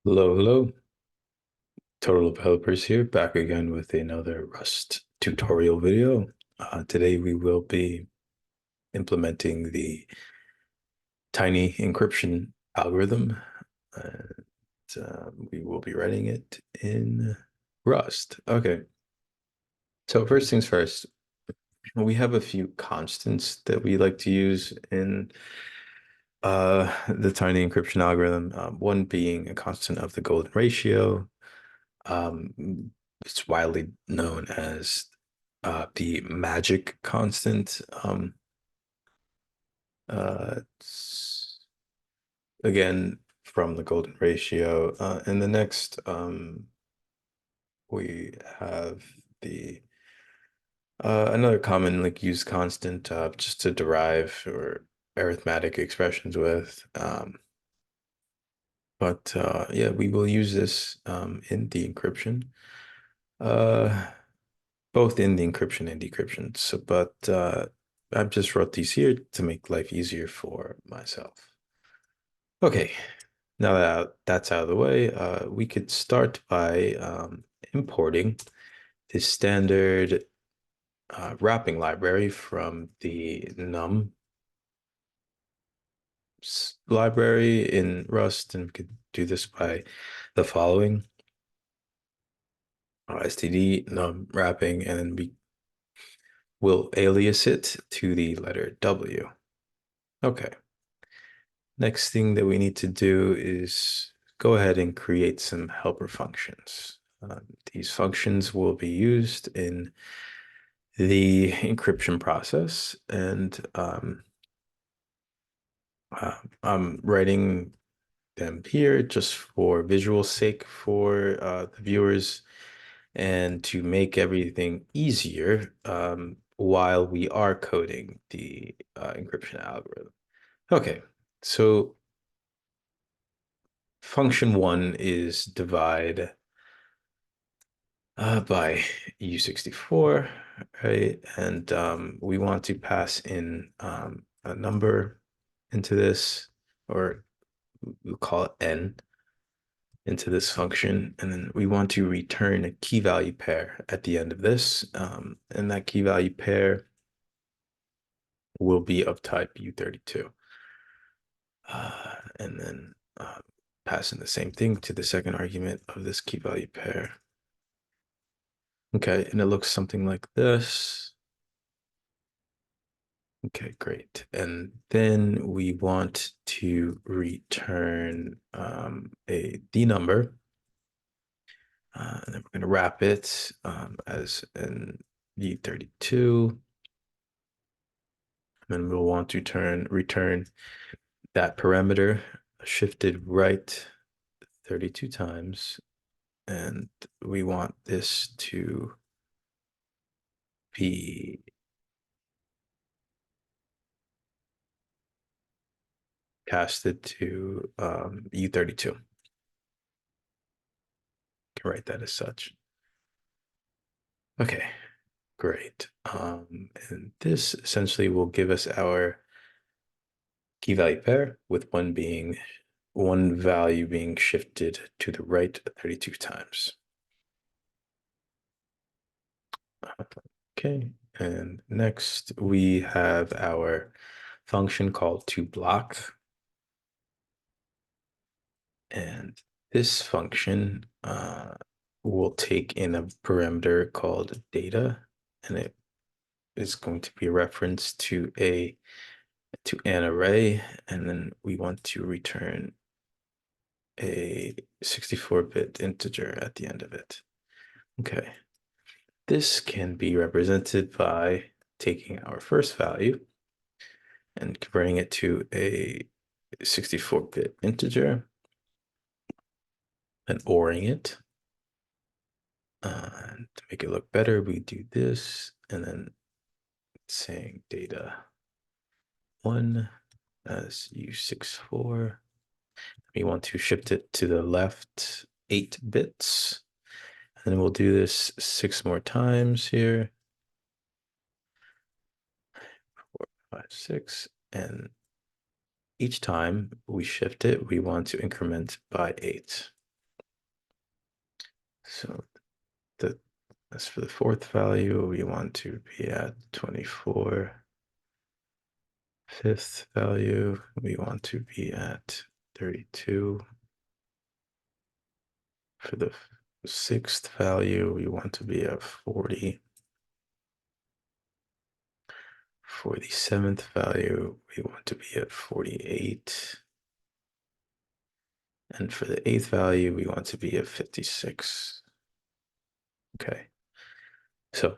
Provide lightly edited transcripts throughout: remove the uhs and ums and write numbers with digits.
Hello, hello. Total Developers here, back again with another Rust tutorial video. Today we will be implementing the tiny encryption algorithm, and we will be writing it in Rust. Okay, so first things first, we have a few constants that we like to use in the tiny encryption algorithm. One being a constant of the golden ratio. Um, it's widely known as the magic constant. It's, again, from the golden ratio. And the next, we have the another common like used constant just to derive or arithmetic expressions with. But yeah, we will use this in the encryption. Uh, Both in the encryption and decryption. So, but I've just wrote these here to make life easier for myself. Okay, now that that's out of the way, we could start by importing the standard wrapping library from the num library in Rust, and we could do this by the following: std num wrapping, and then we will alias it to the letter W. Okay. Next thing that we need to do is go ahead and create some helper functions. These functions will be used in the encryption process, and I'm writing them here just for visual sake for the viewers and to make everything easier while we are coding the encryption algorithm. Okay, so function one is divide by U64, right? And we want to pass in a number into this, or we'll call it n, into this function. And then we want to return a key value pair at the end of this. And that key value pair will be of type U32. And then pass in the same thing to the second argument of this key value pair. Okay, and it looks something like this. Okay, great. And then we want to return a D number. And then we're going to wrap it as an U32. And then we'll want to return that parameter shifted right 32 times. And we want this to be casted to U32. Can write that as such. Okay, great. And this essentially will give us our key value pair with one value being shifted to the right 32 times. Okay, and next we have our function called toBlock. And this function will take in a parameter called data, and it is going to be a reference to an array, and then we want to return a 64-bit integer at the end of it. Okay, this can be represented by taking our first value and converting it to a 64-bit integer and ORing it. And to make it look better, we do this and then saying data 1 as U64. We want to shift it to the left 8 bits. And then we'll do this 6 more times here. 4, 5, 6. And each time we shift it, we want to increment by 8. So the as for the fourth value, we want to be at 24. Fifth value, we want to be at 32. For the sixth value, we want to be at 40. For the seventh value, we want to be at 48. And for the eighth value, we want to be at 56. Okay, so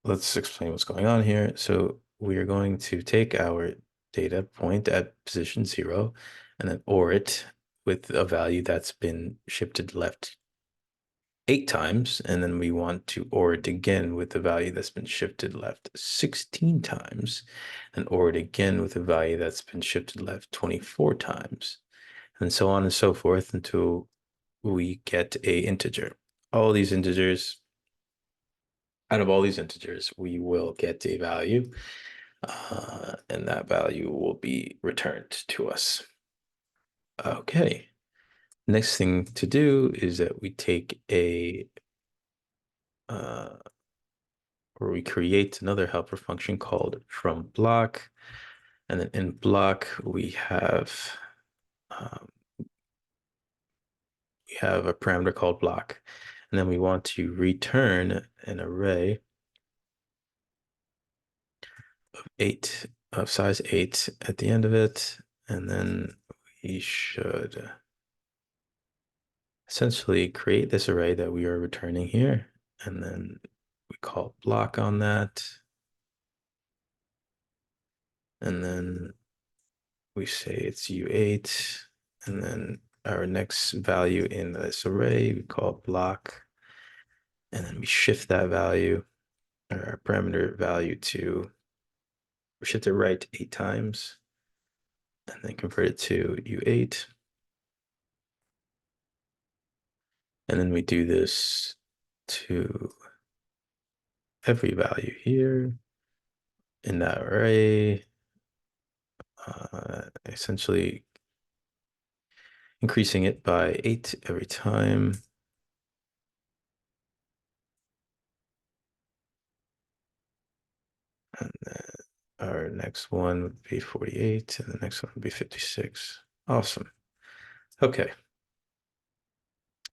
let's explain what's going on here. So we are going to take our data point at position 0 and then OR it with a value that's been shifted left 8 times. And then we want to OR it again with the value that's been shifted left 16 times and OR it again with a value that's been shifted left 24 times and so on and so forth until we get a integer. All these integers, out of all these integers, we will get a value, and that value will be returned to us. Okay. Next thing to do is that we take uh, or we create another helper function called from block, and then in block um, we have a parameter called block, and then we want to return an array of size 8 at the end of it, and then we should essentially create this array that we are returning here, and then we call block on that, and then we say it's U8, and then our next value in this array we call block, and then we shift that value, or our parameter value to, we shift it right 8 times, and then convert it to U8. And then we do this to every value here in that array, essentially increasing it by 8 every time. And then our next one would be 48, and the next one would be 56. Awesome. Okay.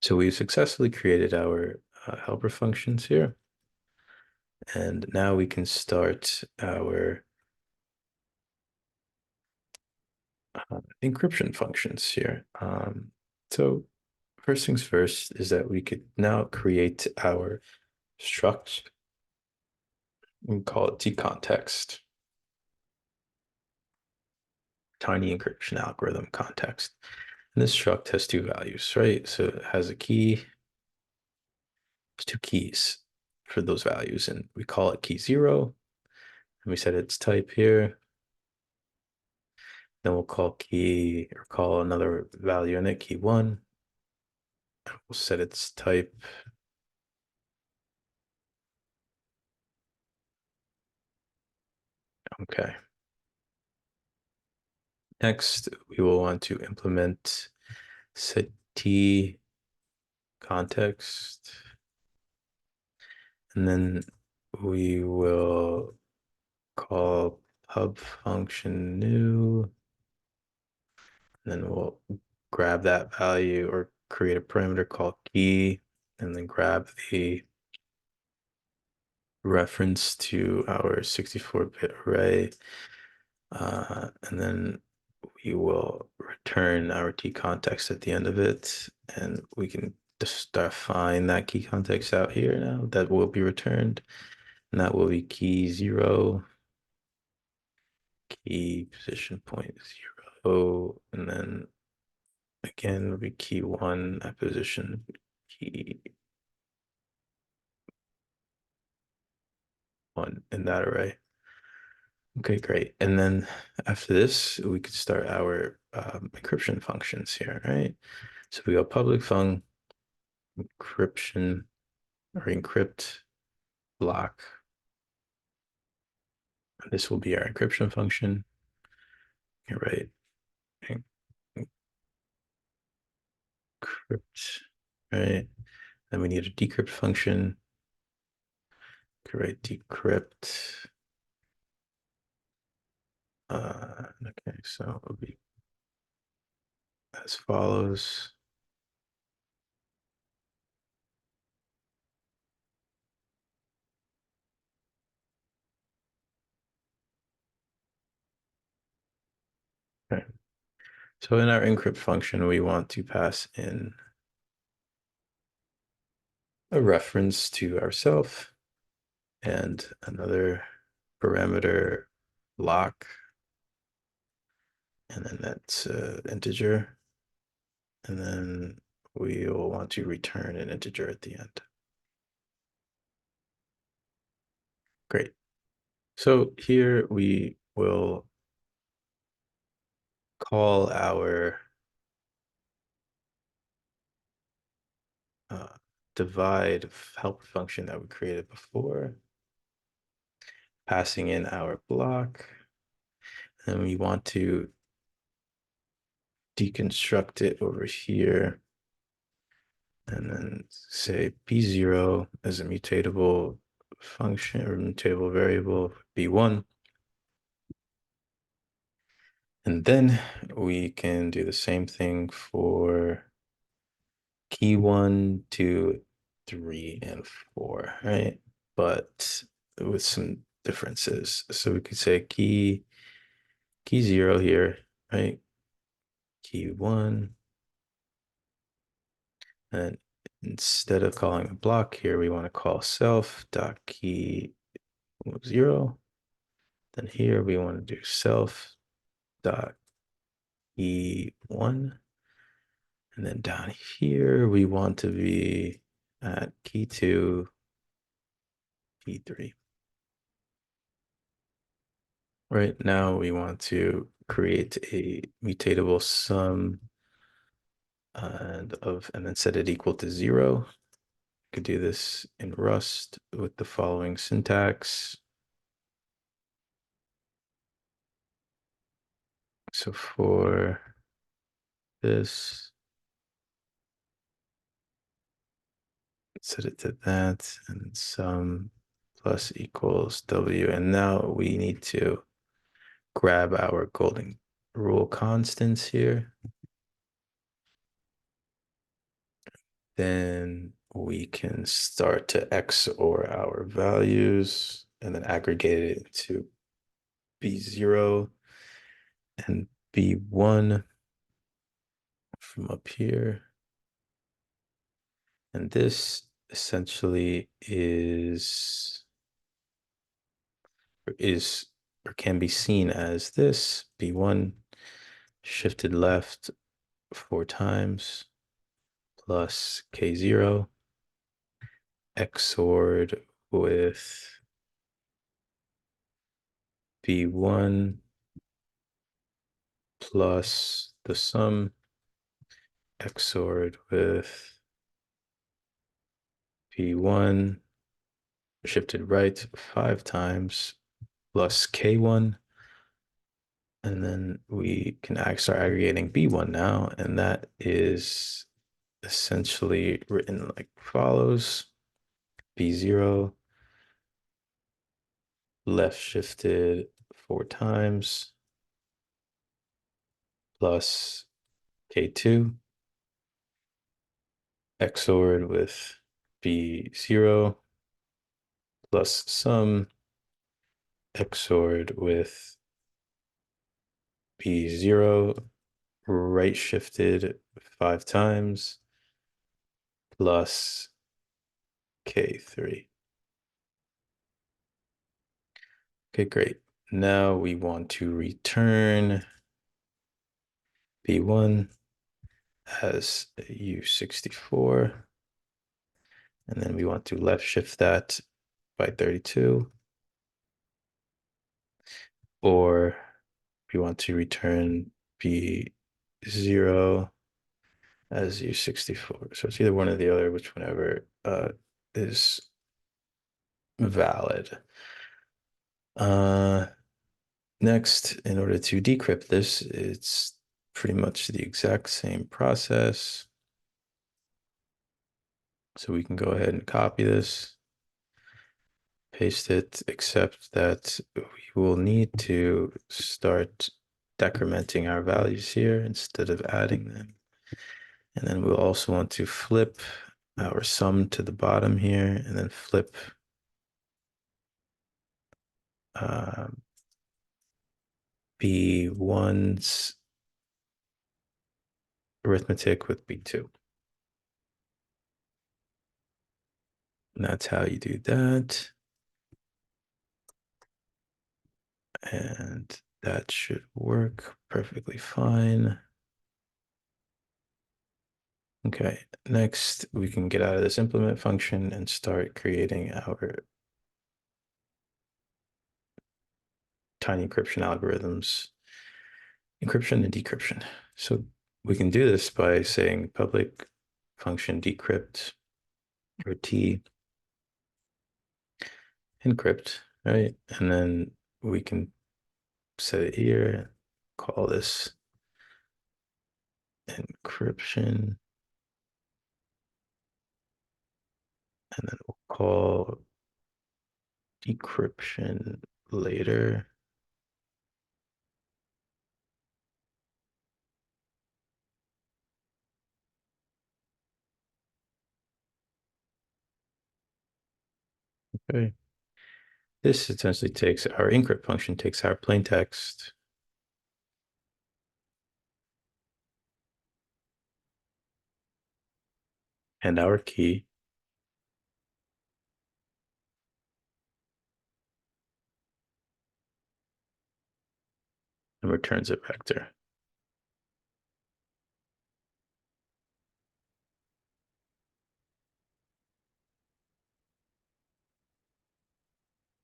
So we've successfully created our helper functions here. And now we can start our encryption functions here. So first things first is that we could now create our struct. We call it tContext, tiny encryption algorithm context. And this struct has 2 values, right? So it has a key, there's 2 keys for those values, and we call it key 0, and we set its type here. Then we'll call another value in it, key 1, and we'll set its type. Okay. Next, we will want to implement set t context, and then we will call pub function new, and then we'll grab that value or create a parameter called key, and then grab the reference to our 64-bit array, and then we will return our key context at the end of it, and we can just define that key context out here now that will be returned, and that will be key 0, key position point 0, and then again will be key 1 at position key 1 in that array. Okay, great. And then after this, we could start our encryption functions here, right? So we go public func encryption or encrypt block. This will be our encryption function. You're right. Encrypt, right? Then we need a decrypt function. Create decrypt. Okay, so it will be as follows. Okay. So in our encrypt function, we want to pass in a reference to ourself and another parameter lock, and then that's integer, and then we'll want to return an integer at the end. Great. So here we will call our divide help function that we created before, passing in our block, and we want to deconstruct it over here, and then say b0 as a mutatable function or mutable variable b1. And then we can do the same thing for key 1, 2, 3, and 4, right? But with some differences. So we could say key 0 here, right? Key 1. And instead of calling a block here, we want to call self dot key 0. Then here we want to do self dot key 1. And then down here, we want to be at key 2, key 3. Right now, we want to create a mutatable sum and then set it equal to 0. Could do this in Rust with the following syntax. So for this, set it to that, and sum plus equals W. And now we need to grab our golden rule constants here. Then we can start to XOR our values and then aggregate it into B0 and B1 from up here. And this essentially is or can be seen as this B1 shifted left 4 times plus K0 XORed with B1 plus the sum XORed with B1 shifted right 5 times plus K1. And then we can start aggregating B1 now, and that is essentially written like follows. B0 left shifted 4 times plus K2 XORed with B0 plus sum XORed with B0 right shifted 5 times plus K3. Okay, great. Now we want to return B1 as U64. And then we want to left shift that by 32. Or we want to return B0 as U64. So it's either one or the other, which whenever is valid. Next, in order to decrypt this, it's pretty much the exact same process. So we can go ahead and copy this, paste it, except that we will need to start decrementing our values here instead of adding them. And then we'll also want to flip our sum to the bottom here and then flip B1's arithmetic with B2. And that's how you do that. And that should work perfectly fine. Okay, next we can get out of this implement function and start creating our tiny encryption algorithms, encryption and decryption. So we can do this by saying public function decrypt or T encrypt, right? And then we can set it here, call this encryption, and then we'll call decryption later. Okay. This essentially takes our encrypt function, takes our plain text, and our key, and returns a vector.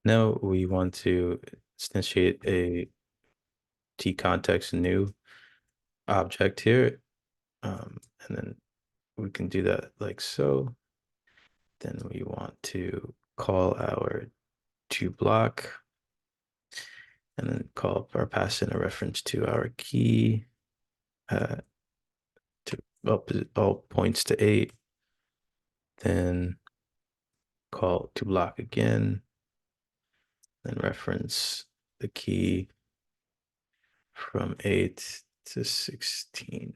Now we want to instantiate a T context new object here. And then we can do that like so. Then we want to call our to block and then call or pass in a reference to our key to all points to 8. Then call to block again, then reference the key from 8 to 16.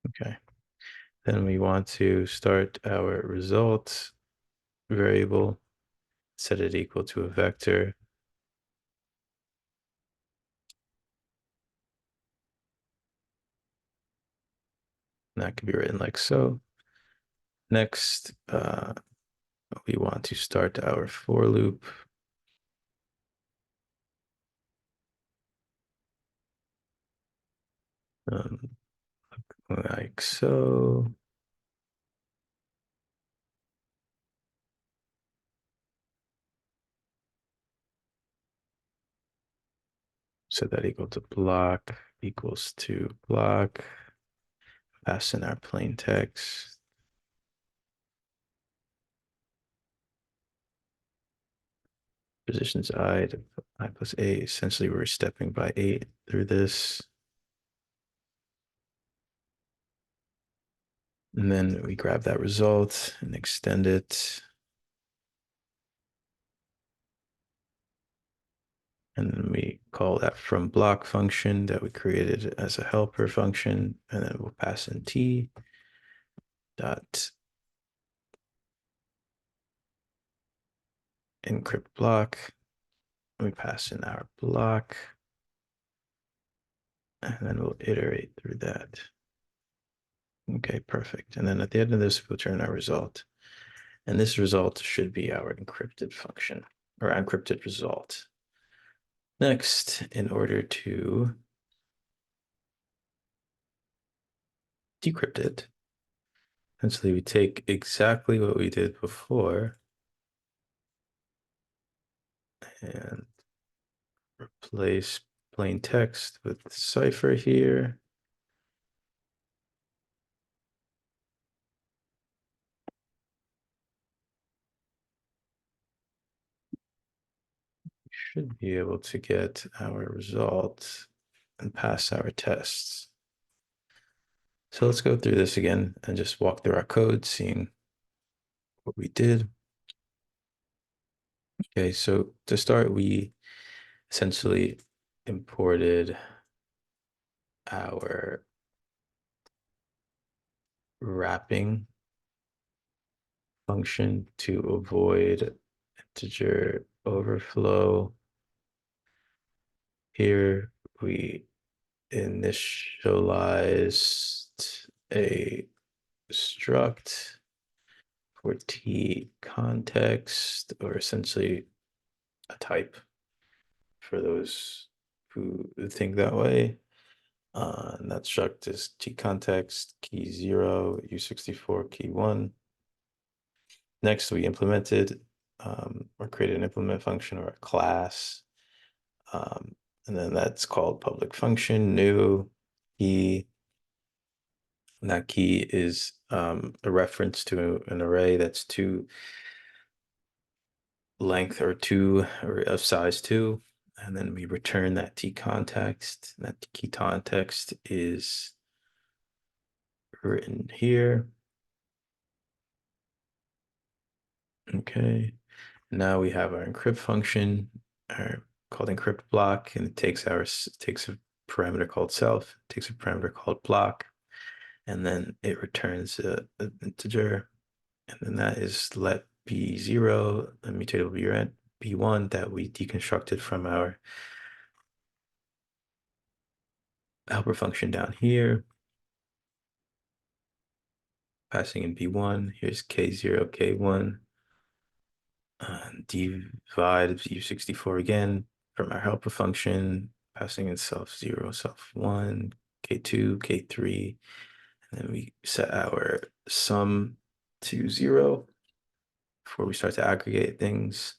Okay. Then we want to start our result variable, set it equal to a vector. And that can be written like so. Next, we want to start our for loop. Like so. Set that equal to block equals to block. Pass in our plain text. Positions I to I plus 8. Essentially, we're stepping by 8 through this. And then we grab that result and extend it. And then we call that from block function that we created as a helper function. And then we'll pass in T dot encrypt block. We pass in our block. And then we'll iterate through that. Okay, perfect. And then at the end of this, we'll return our result. And this result should be our encrypted function or encrypted result. Next, in order to decrypt it, essentially we take exactly what we did before and replace plain text with cipher here. should be able to get our results and pass our tests. So let's go through this again and just walk through our code, seeing what we did. Okay, so to start, we essentially imported our wrapping function to avoid integer overflow. Here we initialized a struct for t context, or essentially a type for those who think that way. And that struct is t context key 0, u64 key 1. Next, we implemented or created an implement function or a class. And then that's called public function new key. And that key is a reference to an array that's two length or two or of size 2. And then we return that t context. That key context is written here. Okay. Now we have our encrypt function called encrypt block, and it takes a parameter called self, takes a parameter called block, and then it returns an integer, and then that is let b0, a mutatable b1 that we deconstructed from our helper function down here, passing in b1. Here's k0, k1. Divide u64 again from our helper function, passing in self 0, self 1, k2, k3, and then we set our sum to 0 before we start to aggregate things.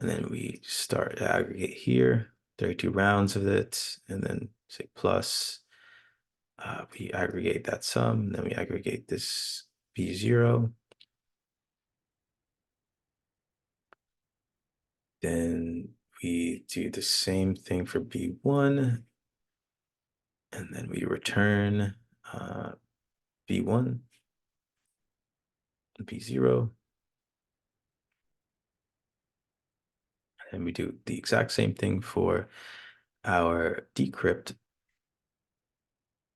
And then we start to aggregate here, 32 rounds of it, and then say plus, we aggregate that sum, and then we aggregate this b0. Then we do the same thing for b1, and then we return b1, b0, and we do the exact same thing for our decrypt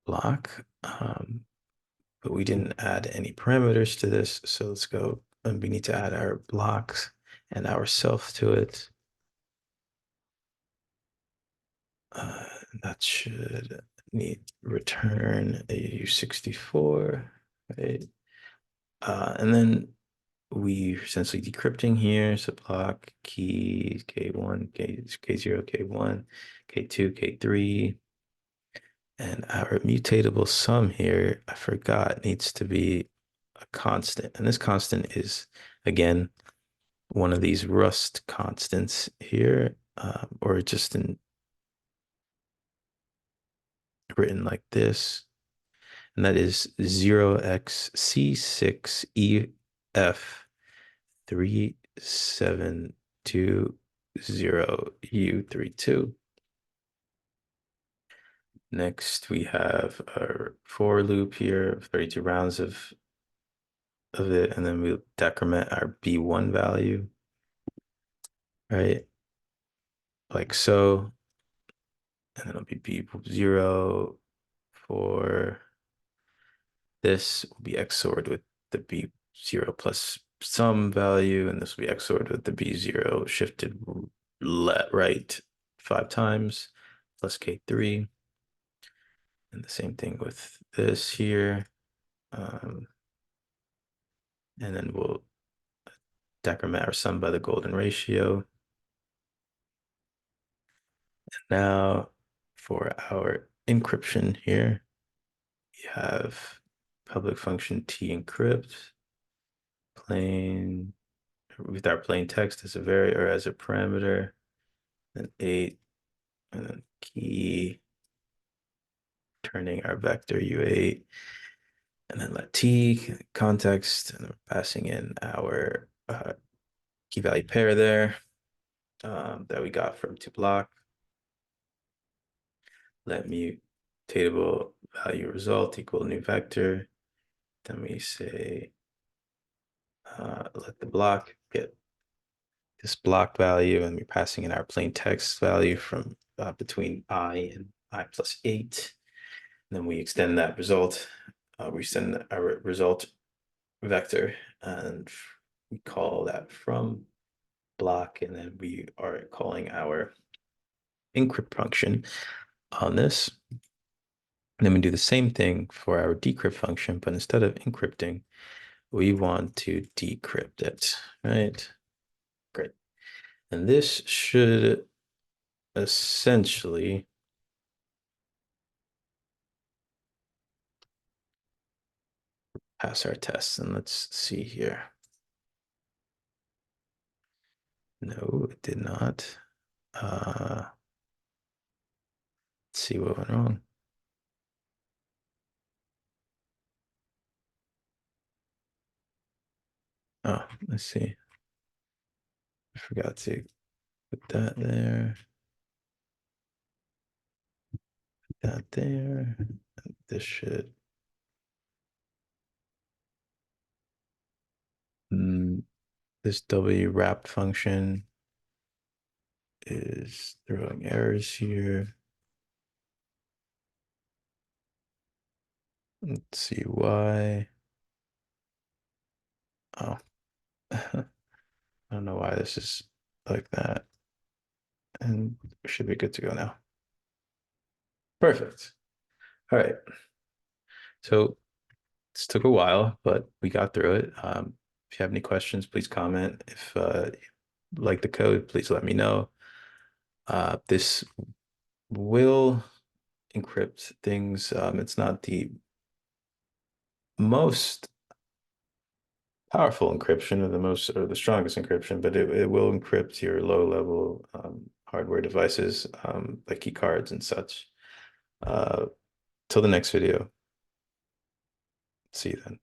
block, but we didn't add any parameters to this, so let's go, and we need to add our blocks and our self to it. That should need return a u64, right? And then we essentially decrypting here, so block key K1, K0, K1, K2, K3. And our mutatable sum here, I forgot, needs to be a constant. And this constant is, again, one of these Rust constants here, or just written like this. And that is 0xC6E3720U32. Next, we have our for loop here of 32 rounds of it, and then we'll decrement our B1 value, right? Like so. And then it'll be B0 for this will be XORed with the B0 plus some value, and this will be XORed with the B0 shifted right 5 times plus K3. And the same thing with this here. And then we'll decrement our sum by the golden ratio. And now for our encryption here, we have public function t encrypt, plain with our plain text as a variable or as a parameter, then 8, and then key turning our vector u8, and then let t context, and then passing in our key value pair there. that we got from toBlock. Let mutatable value result equal new vector. Then we say let the block get this block value, and we're passing in our plain text value from between I and I plus 8. And then we extend that result. We send our result vector, and we call that from block, and then we are calling our encrypt function on this. And then we do the same thing for our decrypt function, but instead of encrypting, we want to decrypt it, right? Great. And this should essentially pass our tests. And let's see here. No, it did not. Let's see what went wrong. Oh, let's see. I forgot to put that there. Put that there. This should. This W wrapped function is throwing errors here. Let's see why. Oh, I don't know why this is like that. And we should be good to go now. Perfect. All right. So this took a while, but we got through it. If you have any questions, please comment. If you like the code, please let me know. This will encrypt things. It's not the most powerful encryption or the strongest encryption, but it will encrypt your low level hardware devices like key cards and such. Till the next video. See you then.